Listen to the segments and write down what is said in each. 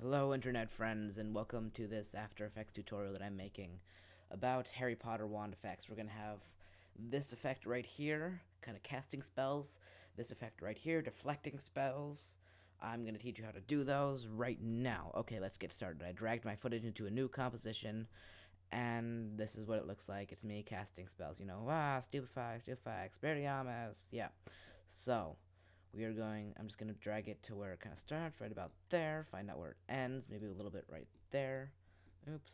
Hello internet friends, and welcome to this After Effects tutorial that I'm making about Harry Potter wand effects. We're going to have this effect right here, kind of casting spells, this effect right here, deflecting spells. I'm going to teach you how to do those right now. Okay, let's get started. I dragged my footage into a new composition, and this is what it looks like. It's me casting spells, stupefy, expelliarmus, yeah. So, I'm just going to drag it to where it kind of starts, right about there, find out where it ends, maybe a little bit right there. Oops.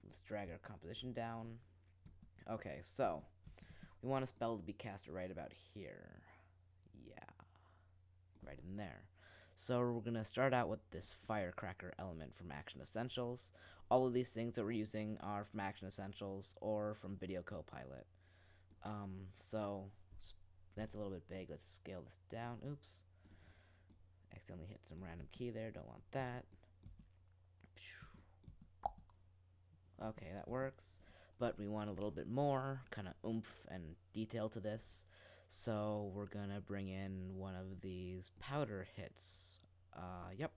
Let's drag our composition down. Okay, so, we want a spell to be cast right about here. Yeah, right in there. So we're going to start out with this firecracker element from Action Essentials. All of these things that we're using are from Action Essentials or from Video Copilot. So that's a little bit big. Let's scale this down. Oops. Accidentally hit some random key there. Don't want that. Okay, that works. But we want a little bit more kind of oomph and detail to this. So we're going to bring in one of these powder hits. Yep.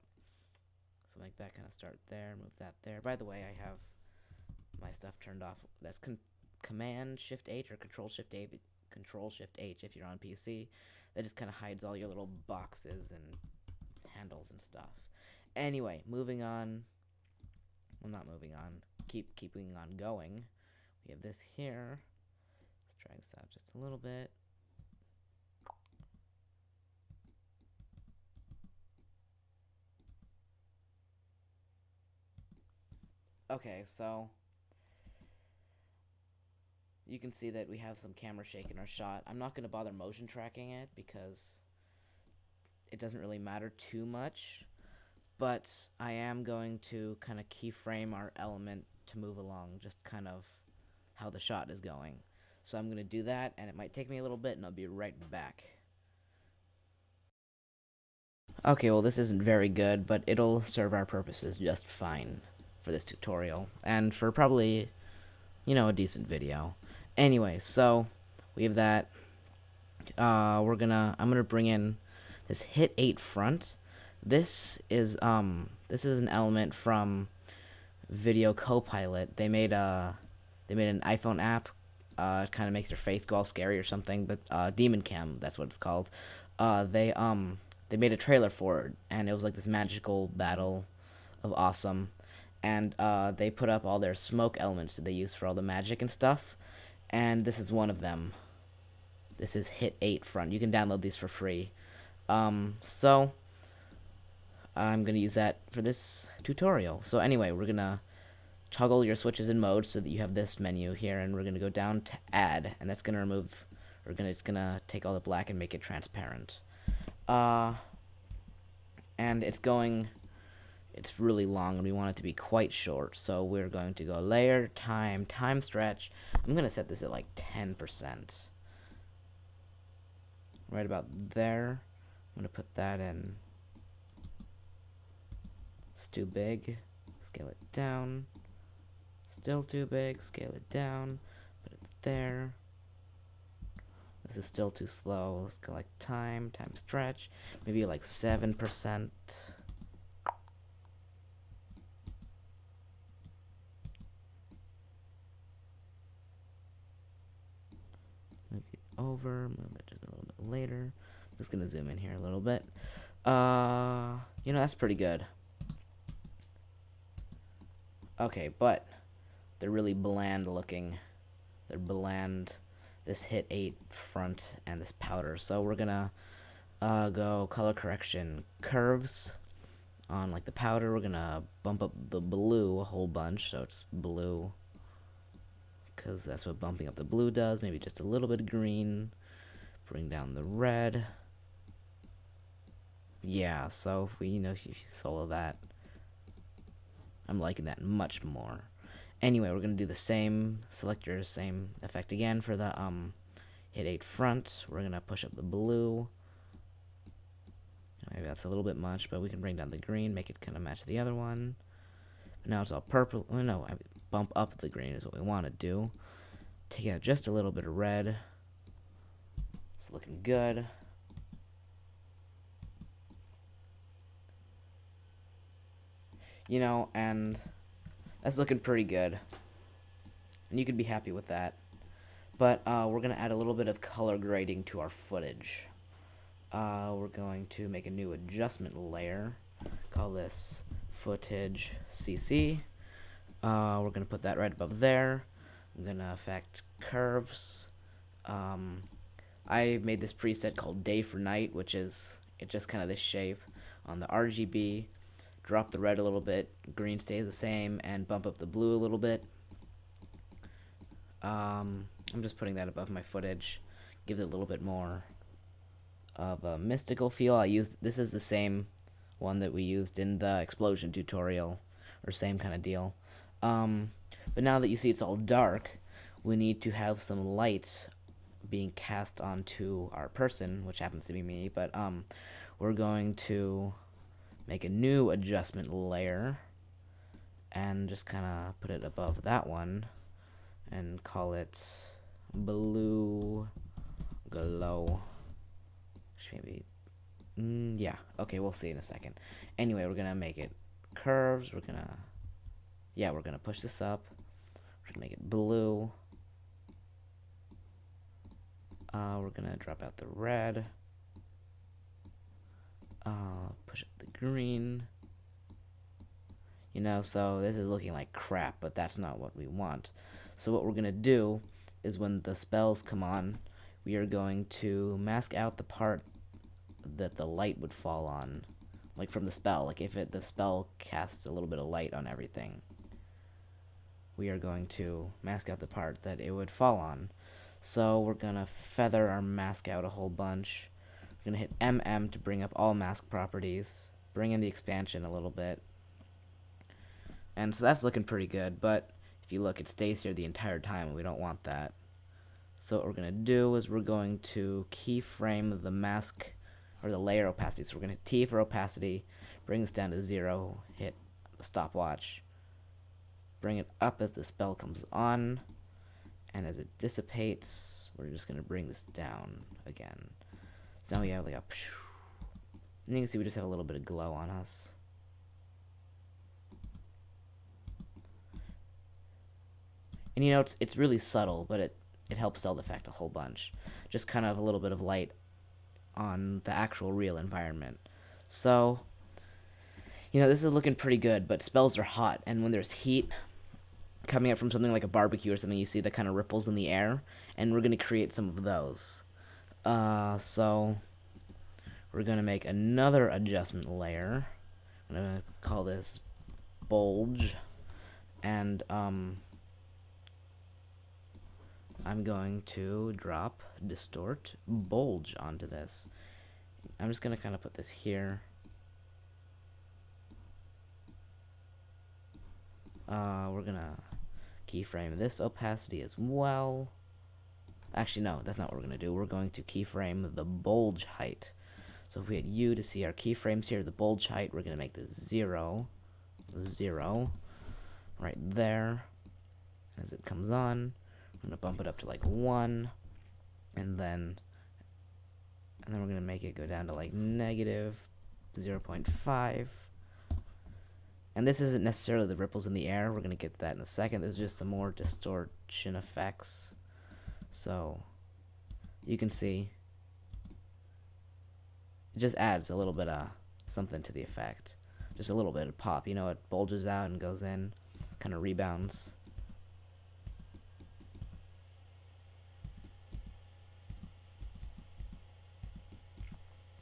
So make that kind of start there, move that there. By the way, I have my stuff turned off. That's Command Shift H or Control Shift H. Control Shift H if you're on PC. That just kind of hides all your little boxes and handles and stuff. Anyway, moving on. Well, not moving on. Keeping on going. We have this here. Let's drag this out just a little bit. Okay, so you can see that we have some camera shake in our shot. I'm not going to bother motion tracking it because it doesn't really matter too much, but I am going to kind of keyframe our element to move along, just kind of how the shot is going. So I'm going to do that, and it might take me a little bit, and I'll be right back. Okay, well this isn't very good, but it'll serve our purposes just fine for this tutorial, and for probably, a decent video. Anyway, so we have that. I'm gonna bring in this hit 8 front. This is an element from Video Copilot. They made an iPhone app. It kind of makes your face go all scary or something, but Demon Cam, that's what it's called. They made a trailer for it, and it was like this magical battle of awesome. And they put up all their smoke elements that they use for all the magic and stuff. And this is one of them. This is Hit 8 front. You can download these for free. So I'm gonna use that for this tutorial. So anyway, we're gonna toggle your switches in mode so that you have this menu here, and we're gonna go down to Add, and that's gonna remove. It's gonna take all the black and make it transparent. And it's really long, and we want it to be quite short. So we're going to go Layer, Time Stretch. I'm gonna set this at like 10%. Right about there. I'm gonna put that in. It's too big. Scale it down. Still too big. Scale it down. Put it there. This is still too slow. Let's go like time stretch. Maybe like 7%. Move it over. Move it just a little bit later. I'm just gonna zoom in here a little bit. That's pretty good. Okay, but they're really bland looking. They're bland. This hit 8 front and this powder. So we're gonna go color correction curves on like the powder. We're gonna bump up the blue a whole bunch, so it's blue, because that's what bumping up the blue does. Maybe just a little bit of green. Bring down the red. Yeah, so if you solo that, I'm liking that much more. Anyway, we're gonna do the same selector, same effect again for the hit 8 front. We're gonna push up the blue. Maybe that's a little bit much, but we can bring down the green, make it kind of match the other one. Now it's all purple. Oh, no, bump up the green is what we want to do. Take out just a little bit of red. It's looking good. and that's looking pretty good. And you could be happy with that. But we're going to add a little bit of color grading to our footage. We're going to make a new adjustment layer. Call this footage CC. We're going to put that right above there. I'm going to affect curves. I made this preset called day for night, which is just kind of this shape. On the RGB, drop the red a little bit, green stays the same, and bump up the blue a little bit. I'm just putting that above my footage, give it a little bit more of a mystical feel. This is the same one that we used in the explosion tutorial, or same kind of deal. But now that you see it's all dark, we need to have some light being cast onto our person, which happens to be me, but we're going to make a new adjustment layer and just kind of put it above that one and call it blue glow. Maybe, yeah, okay, we'll see in a second. Anyway, we're gonna make it curves. We're gonna push this up. We're gonna make it blue. We're gonna drop out the red. Push up the green. So this is looking like crap, but that's not what we want. So what we're gonna do is when the spells come on, we are going to mask out the part that the light would fall on, like from the spell. Like if the spell casts a little bit of light on everything, we are going to mask out the part that it would fall on. So we're gonna feather our mask out a whole bunch. We're gonna hit MM to bring up all mask properties, bring in the expansion a little bit, and so that's looking pretty good. But if you look, it stays here the entire time, and we don't want that. So what we're going to do is we're going to keyframe the mask, or the layer opacity. So we're going to T for opacity, bring this down to 0, hit the stopwatch, bring it up as the spell comes on, and as it dissipates, we're just going to bring this down again. So now we have like a, and you can see we just have a little bit of glow on us. And it's really subtle, but it helps sell the effect a whole bunch. Just kind of a little bit of light on the actual real environment. So, this is looking pretty good, but spells are hot, and when there's heat coming up from something like a barbecue or something, you see the kind of ripples in the air, and we're going to create some of those. So, we're going to make another adjustment layer. I'm going to call this bulge, and I'm going to drop distort bulge onto this. I'm just going to kind of put this here. We're going to keyframe this opacity as well. Actually, no, that's not what we're going to do. We're going to keyframe the bulge height. So if we hit U to see our keyframes here, the bulge height, we're going to make this 0, 0, right there. As it comes on, I'm going to bump it up to like 1, and then we're going to make it go down to like negative 0.5. And this isn't necessarily the ripples in the air. We're going to get to that in a second. This is just some more distortion effects. So you can see it just adds a little bit of something to the effect. Just a little bit of pop. It bulges out and goes in, kind of rebounds.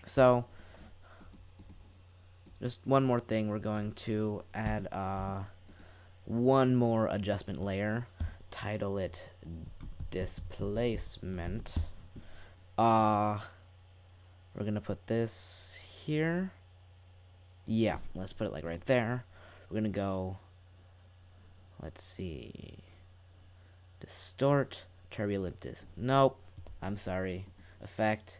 So, just one more thing, we're going to add one more adjustment layer, title it displacement. We're going to put this here. Yeah, let's put it like right there. We're going to go, let's see, distort, turbulent, nope, I'm sorry, effect,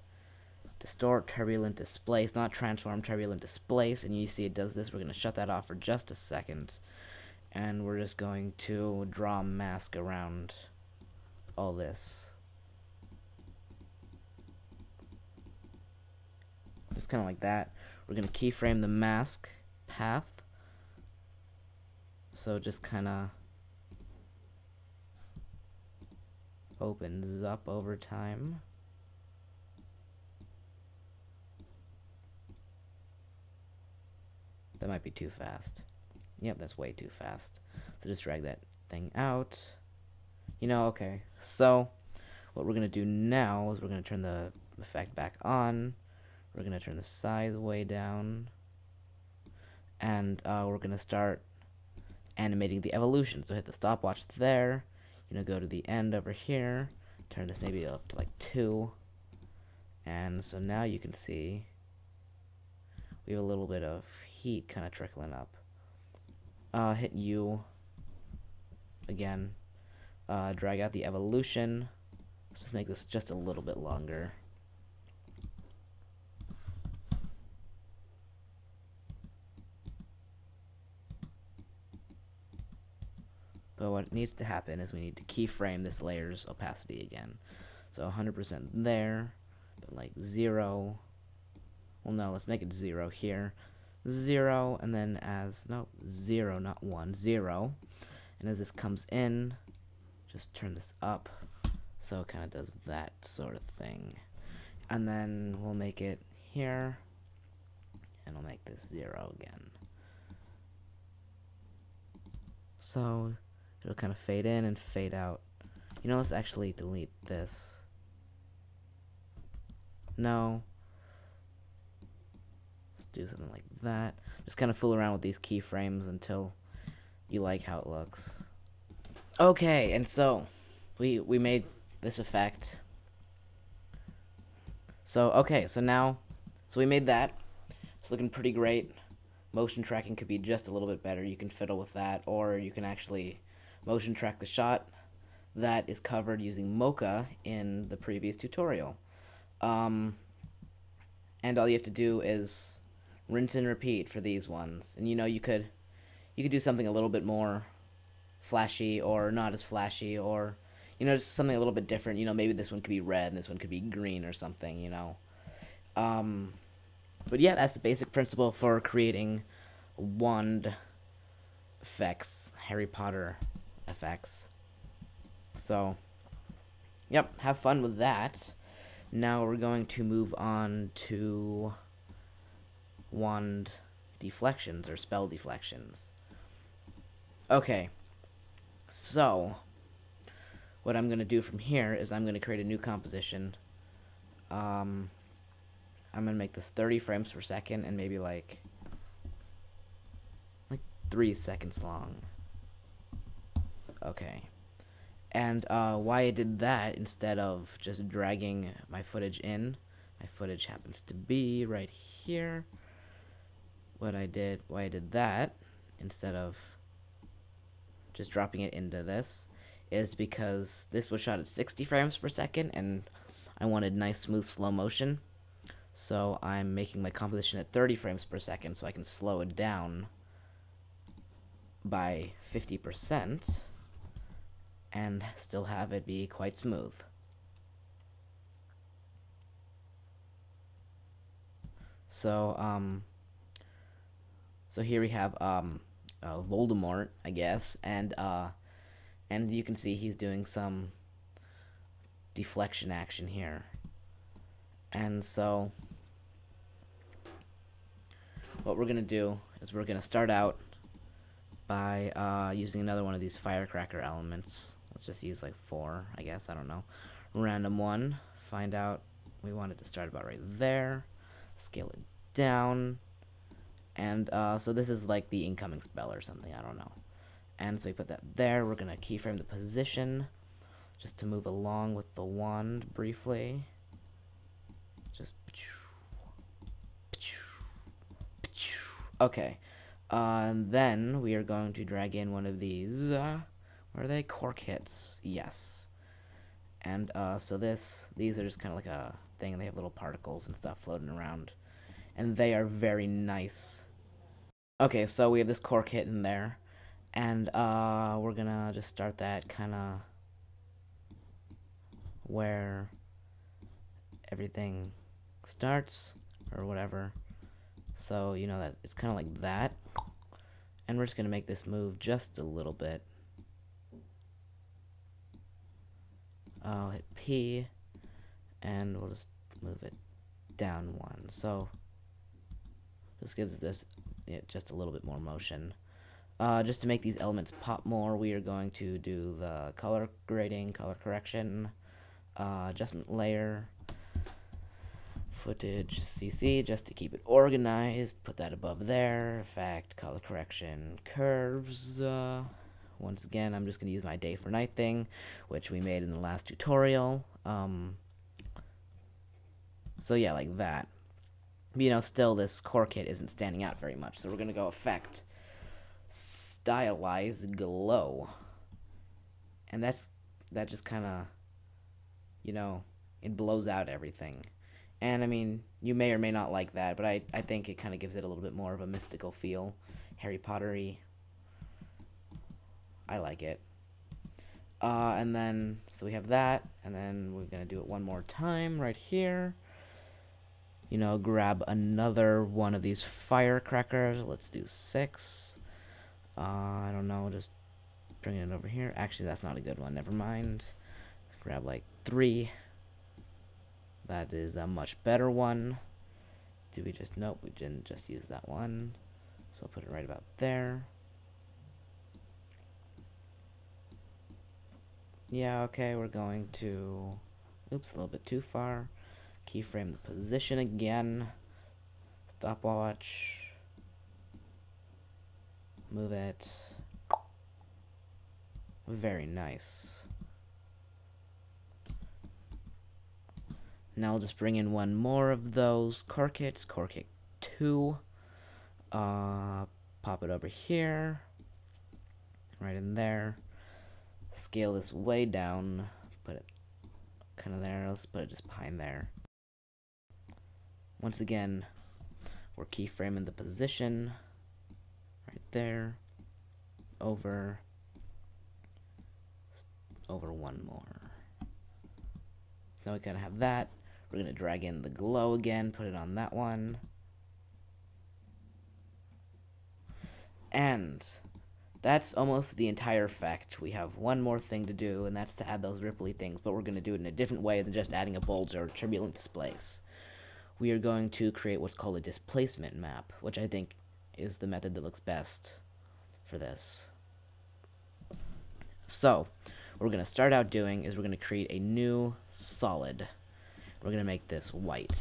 distort, turbulent, displace, not transform, turbulent, displace, and you see it does this. We're going to shut that off for just a second, and we're just going to draw a mask around all this. Just kind of like that. We're going to keyframe the mask path, So it just kind of opens up over time. That might be too fast. Yep, that's way too fast. So just drag that thing out. Okay. So what we're going to do now is we're going to turn the effect back on. We're going to turn the size way down. And we're going to start animating the evolution. So hit the stopwatch there. Go to the end over here. Turn this maybe up to like 2. And so now you can see we have a little bit of heat kind of trickling up. Hit U again. Drag out the evolution. Let's just make this just a little bit longer. But what needs to happen is we need to keyframe this layer's opacity again. So 100% there, but like 0. Well, no, let's make it 0 here. 0, and then no, 0, not 1, 0. And as this comes in, just turn this up. So it kind of does that sort of thing. And then we'll make it here, and we'll make this 0 again. So it'll kind of fade in and fade out. Let's actually delete this. No. Let's do something like that. Just kind of fool around with these keyframes until you like how it looks. Okay, and so we made this effect. So we made that. It's looking pretty great. Motion tracking could be just a little bit better. You can fiddle with that, or you can actually motion track the shot that is covered using Mocha in the previous tutorial. And all you have to do is rinse and repeat for these ones. And you could do something a little bit more flashy or not as flashy, or just something a little bit different. Maybe this one could be red and this one could be green or something. But yeah, that's the basic principle for creating wand effects, Harry Potter effects. So, yep, have fun with that. Now we're going to move on to wand deflections or spell deflections. Okay, so what I'm going to do from here is I'm going to create a new composition. I'm going to make this 30 frames per second and maybe like 3 seconds long. Okay. And why I did that instead of just dragging my footage in, my footage happens to be right here. Why I did that instead of just dropping it into this is because this was shot at 60 frames per second and I wanted nice smooth slow motion. So I'm making my composition at 30 frames per second so I can slow it down by 50% and still have it be quite smooth. So here we have Voldemort, I guess, and you can see he's doing some deflection action here. And so what we're gonna do is we're gonna start out by using another one of these firecracker elements. Let's just use like 4, I guess, I don't know. Random 1, find out we want it to start about right there, scale it down, and so this is like the incoming spell or something, I don't know. And so we put that there. We're gonna keyframe the position just to move along with the wand briefly. Just okay. And then we are going to drag in one of these. Where are they? Cork hits. Yes. And so these are just kind of like a thing. They have little particles and stuff floating around, and they are very nice. Okay, so we have this cork hit in there, and we're gonna just start that kind of where everything starts or whatever. So that it's kind of like that, And we're just going to make this move just a little bit. I'll hit P, and we'll just move it down one. So this gives this just a little bit more motion. Just to make these elements pop more, we are going to do the color grading, color correction, adjustment layer, footage CC, just to keep it organized. Put that above there. Effect, color correction, curves. Once again, I'm just going to use my day for night thing, which we made in the last tutorial. So yeah, like that. But, you know, still this core kit isn't standing out very much, so we're going to go effect, stylize glow, and that just kind of, you know, it blows out everything. And I mean, you may or may not like that, but I think it kind of gives it a little bit more of a mystical feel, Harry Potter-y. I like it. And then so we have that, and then we're gonna do it one more time right here. You know, grab another one of these firecrackers. Let's do 6. I don't know, just bring it over here. Actually, that's not a good one. Never mind. Let's grab like 3. That is a much better one. Did we just... Nope, we didn't just use that one. So I'll put it right about there. Yeah, okay, we're going to... Oops, a little bit too far. Keyframe the position again. Stopwatch. Move it. Very nice. Now I'll just bring in one more of those core kits. Core kit 2. Pop it over here. Right in there. Scale this way down. Put it kind of there. Let's put it just behind there. Once again, we're keyframing the position. Right there. Over one more. Now we kind of have that. We're going to drag in the glow again, put it on that one. And that's almost the entire effect. We have one more thing to do, and that's to add those ripply things, but we're going to do it in a different way than just adding a bulge or turbulent displace. We are going to create what's called a displacement map, which I think is the method that looks best for this. So, what we're going to start out doing is we're going to create a new solid. We're going to make this white.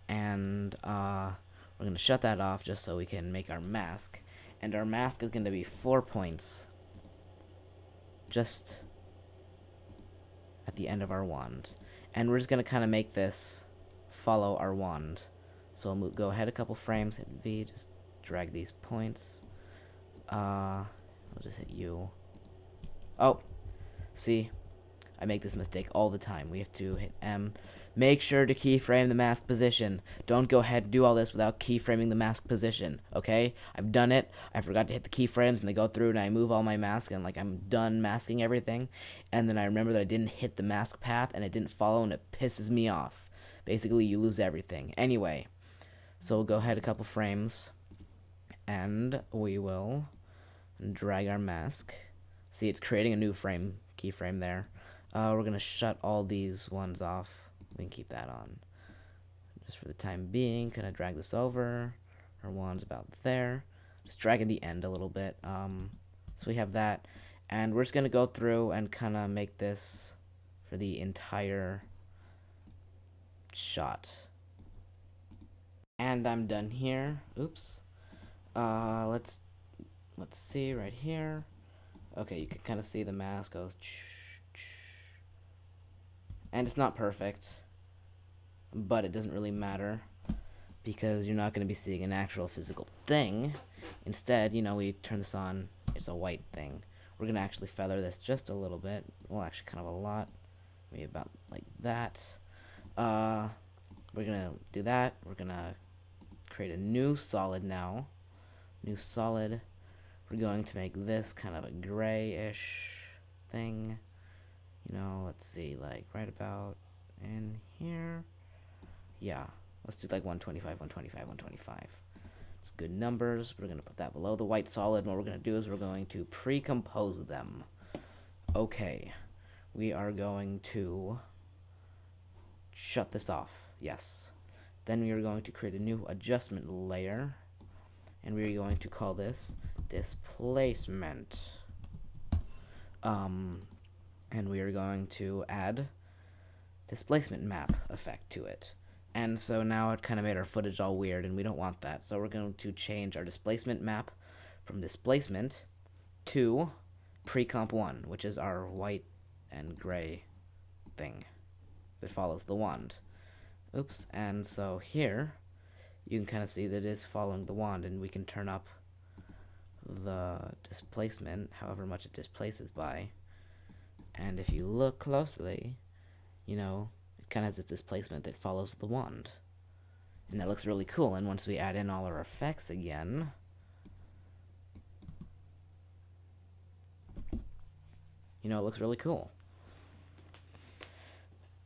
And we're going to shut that off just so we can make our mask. And our mask is going to be 4 points just at the end of our wand. And we're just going to kind of make this follow our wand. So we'll go ahead a couple frames, hit V, just drag these points. I'll just hit U. Oh, see, I make this mistake all the time. We have to hit M. Make sure to keyframe the mask position. Don't go ahead and do all this without keyframing the mask position, okay? I've done it. I forgot to hit the keyframes, and they go through, and I move all my masks, and like I'm done masking everything. And then I remember that I didn't hit the mask path, and it didn't follow, and it pisses me off. Basically, you lose everything. Anyway, so we'll go ahead a couple frames, and we will drag our mask. See, it's creating a new frame, keyframe there. We're going to shut all these ones off. We can keep that on. Just for the time being, kind of drag this over. Our wand's about there. Just dragging the end a little bit. So we have that. And we're just going to go through and kind of make this for the entire shot. And I'm done here. Oops. Let's see right here. Okay, you can kind of see the mask goes, and it's not perfect, but it doesn't really matter because you're not going to be seeing an actual physical thing. Instead, you know, we turn this on, it's a white thing. We're going to actually feather this just a little bit. Well, actually kind of a lot. Maybe about like that. We're going to do that. We're going to create a new solid now. New solid. We're going to make this kind of a grayish thing. You know, let's see, like right about in here. Yeah, let's do like 125, 125, 125. It's good numbers. We're going to put that below the white solid, and what we're going to do is we're going to pre-compose them. Okay, we are going to shut this off. Yes. Then we are going to create a new adjustment layer, and we are going to call this displacement. And we are going to add displacement map effect to it. And so now it kind of made our footage all weird, and we don't want that. So we're going to change our displacement map from displacement to pre-comp 1, which is our white and gray thing that follows the wand. Oops, and so here you can kind of see that it is following the wand, and we can turn up the displacement however much it displaces by. And if you look closely, you know, it kind of has this displacement that follows the wand. And that looks really cool. And once we add in all our effects again, you know, it looks really cool.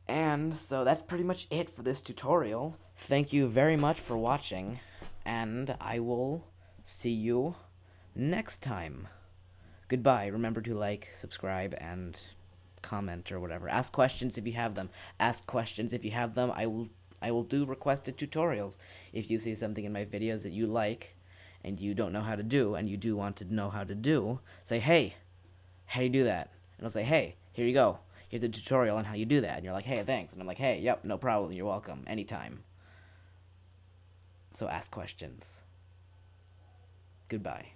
And so that's pretty much it for this tutorial. Thank you very much for watching, and I will see you next time. Goodbye. Remember to like, subscribe, and comment or whatever. Ask questions if you have them. Ask questions if you have them. I will do requested tutorials. If you see something in my videos that you like and you don't know how to do, and you do want to know how to do, say, hey, how do you do that? And I'll say, hey, here you go. Here's a tutorial on how you do that. And you're like, hey, thanks. And I'm like, hey, yep, no problem. You're welcome. Anytime. So ask questions. Goodbye.